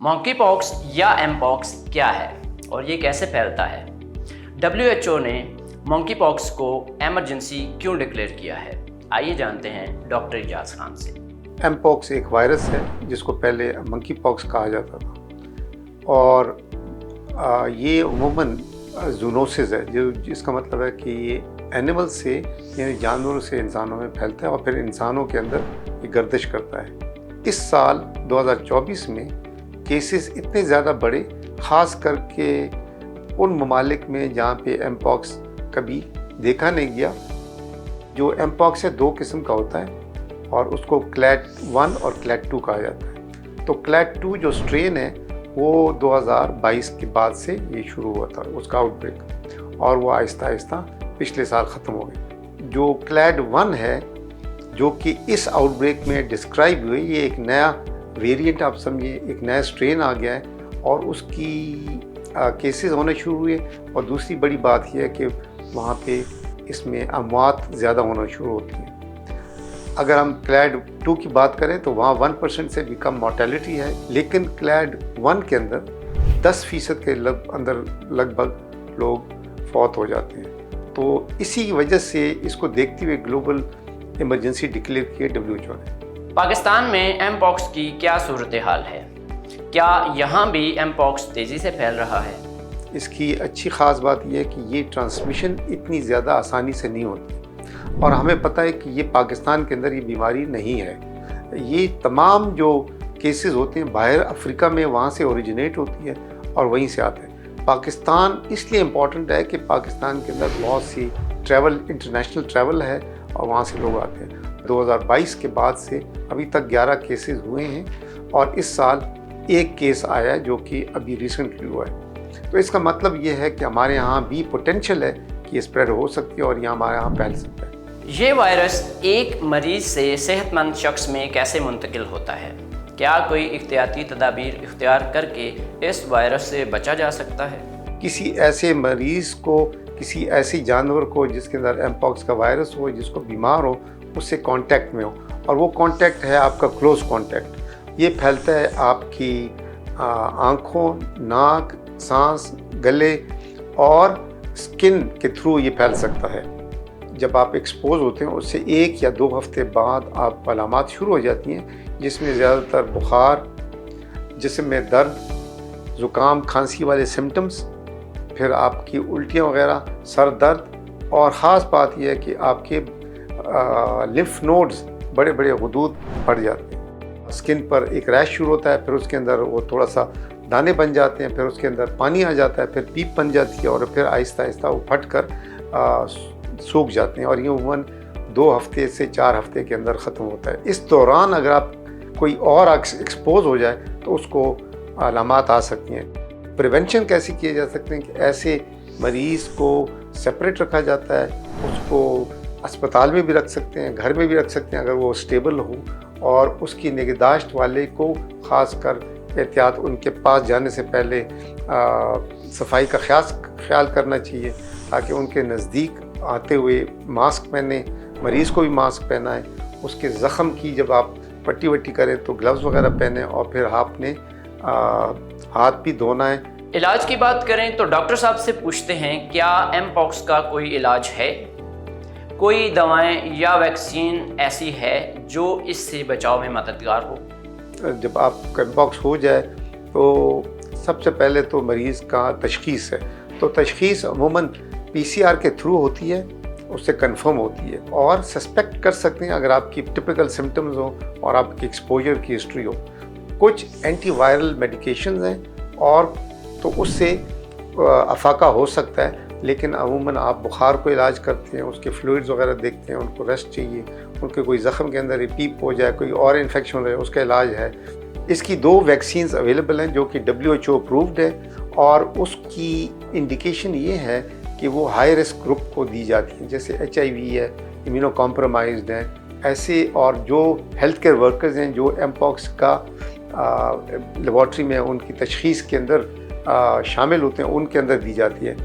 Monkey pox या M pox क्या है और ये कैसे फैलता है? WHO ने मॉन्की पॉक्स को एमरजेंसी क्यों डिक्लेयर किया है? आइए जानते हैं डॉक्टर इजाज़ खान से। एम पॉक्स एक वायरस है जिसको पहले मंकी पॉक्स कहा जाता था और ये अमूमन जूनोसिस है, जो जिसका मतलब है कि ये एनिमल से यानी जानवरों से इंसानों में फैलता है और फिर इंसानों के अंदर ये गर्दिश करता है। इस साल 2024 में केसेस इतने ज़्यादा बढ़े, ख़ास करके उन ममालिक में जहाँ पे एम पॉक्स कभी देखा नहीं गया। जो एम पॉक्स है दो किस्म का होता है और उसको क्लैड 1 और क्लैड 2 कहा जाता है। तो क्लैड 2 जो स्ट्रेन है वो 2022 के बाद से ये शुरू हुआ था उसका आउटब्रेक, और वो आहिस्ता आहिस्ता पिछले साल ख़त्म हो गई। जो क्लैड 1 है जो कि इस आउटब्रेक में डिस्क्राइब हुई, ये एक नया वेरिएंट आप समझिए, एक नया स्ट्रेन आ गया है और उसकी केसेस होने शुरू हुए। और दूसरी बड़ी बात यह है कि वहाँ पे इसमें अमवात ज़्यादा होना शुरू होती है। अगर हम क्लैड 2 की बात करें तो वहाँ 1% से भी कम मॉर्टेलिटी है, लेकिन क्लैड 1 के अंदर 10% के अंदर लगभग लोग फौत हो जाते हैं। तो इसी की वजह से इसको देखते हुए ग्लोबल इमरजेंसी डिक्लेयर किए WHO ने। पाकिस्तान में एम पॉक्स की क्या सूरत हाल है? क्या यहाँ भी एम पॉक्स तेज़ी से फैल रहा है? इसकी अच्छी ख़ास बात यह है कि ये ट्रांसमिशन इतनी ज़्यादा आसानी से नहीं होती और हमें पता है कि ये पाकिस्तान के अंदर ये बीमारी नहीं है। ये तमाम जो केसेस होते हैं बाहर अफ्रीका में, वहाँ से ओरिजिनेट होती है और वहीं से आते हैं। पाकिस्तान इसलिए इम्पॉर्टेंट है कि पाकिस्तान के अंदर बहुत सी इंटरनेशनल ट्रैवल है और वहाँ से लोग आते हैं। 2022 के बाद से अभी तक 11 केसेस हुए हैं और इस साल एक केस आया है जो कि अभी रिसेंटली हुआ है। तो इसका मतलब ये है कि हमारे यहाँ भी पोटेंशियल है कि ये स्प्रेड हो सकती है और ये हमारे यहाँ फैल सकता है। ये वायरस एक मरीज से सेहतमंद शख्स में कैसे मुंतकिल होता है? क्या कोई एहतियाती तदाबीर इख्तियार करके इस वायरस से बचा जा सकता है? किसी ऐसे मरीज़ को, किसी ऐसे जानवर को जिसके अंदर एम पॉक्स का वायरस हो, जिसको बीमार हो, उससे कांटेक्ट में हो और वो कांटेक्ट है आपका क्लोज कांटेक्ट, ये फैलता है आपकी आँखों, नाक, सांस, गले और स्किन के थ्रू ये फैल सकता है। जब आप एक्सपोज होते हैं उससे 1 या 2 हफ्ते बाद आप अलामात शुरू हो जाती हैं, जिसमें ज़्यादातर बुखार, जिस्म में दर्द, ज़ुकाम, खांसी वाले सिम्टम्स, फिर आपकी उल्टियाँ वगैरह, सर दर्द, और ख़ास बात यह है कि आपके लिम्फ नोड्स बड़े बड़े गुदूद बढ़ जाते हैं। स्किन पर एक रैश शुरू होता है, फिर उसके अंदर वो थोड़ा सा दाने बन जाते हैं, फिर उसके अंदर पानी आ जाता है, फिर पीप बन जाती है और फिर आहिस्ता आहिस्ता वो फट कर सूख जाते हैं और ये उम्मन 2 हफ्ते से 4 हफ्ते के अंदर ख़त्म होता है। इस दौरान अगर आप कोई और एक्सपोज हो जाए तो उसको अलामात आ सकती हैं। प्रिवेंशन कैसे किए जा सकते हैं कि ऐसे मरीज़ को सेपरेट रखा जाता है, उसको अस्पताल में भी रख सकते हैं, घर में भी रख सकते हैं अगर वो स्टेबल हो, और उसकी निगहदाश्त वाले को ख़ास कर एहतियात उनके पास जाने से पहले सफाई का ख्याल करना चाहिए ताकि उनके नज़दीक आते हुए मास्क पहने, मरीज़ को भी मास्क पहना है, उसके ज़ख़म की जब आप पट्टी वट्टी करें तो ग्लव्स वगैरह पहने और फिर आपने हाथ भी धोना है। इलाज की बात करें तो डॉक्टर साहब से पूछते हैं, क्या एम पॉक्स का कोई इलाज है? कोई दवाएं या वैक्सीन ऐसी है जो इससे बचाव में मददगार हो? जब आपको एम पॉक्स हो जाए तो सबसे पहले तो मरीज़ का तशख़ीस है। तो तशख़ीस अमूमन PCR के थ्रू होती है, उससे कंफर्म होती है और सस्पेक्ट कर सकते हैं अगर आपकी टिपिकल सिम्टम्स हो और आपकी एक्सपोजर की हिस्ट्री हो। कुछ एंटीवायरल मेडिकेशंस हैं और तो उससे अफाका हो सकता है, लेकिन अमूमन आप बुखार को इलाज करते हैं, उसके फ्लूइड्स वगैरह देखते हैं, उनको रेस्ट चाहिए, उनके कोई ज़ख़म के अंदर पीप हो जाए, कोई और इन्फेक्शन हो जाए, उसका इलाज है। इसकी 2 वैक्सीन्स अवेलेबल हैं जो कि WHO अप्रूव्ड है और उसकी इंडिकेशन ये है कि वो हाई रिस्क ग्रुप को दी जाती है, जैसे HIV है, इम्यूनो कॉम्प्रोमाइज्ड हैं ऐसे, और जो हेल्थ केयर वर्कर्स हैं जो एम पॉक्स का लेबॉर्ट्री में उनकी तशख़ीस के अंदर शामिल होते हैं, उनके अंदर दी जाती है।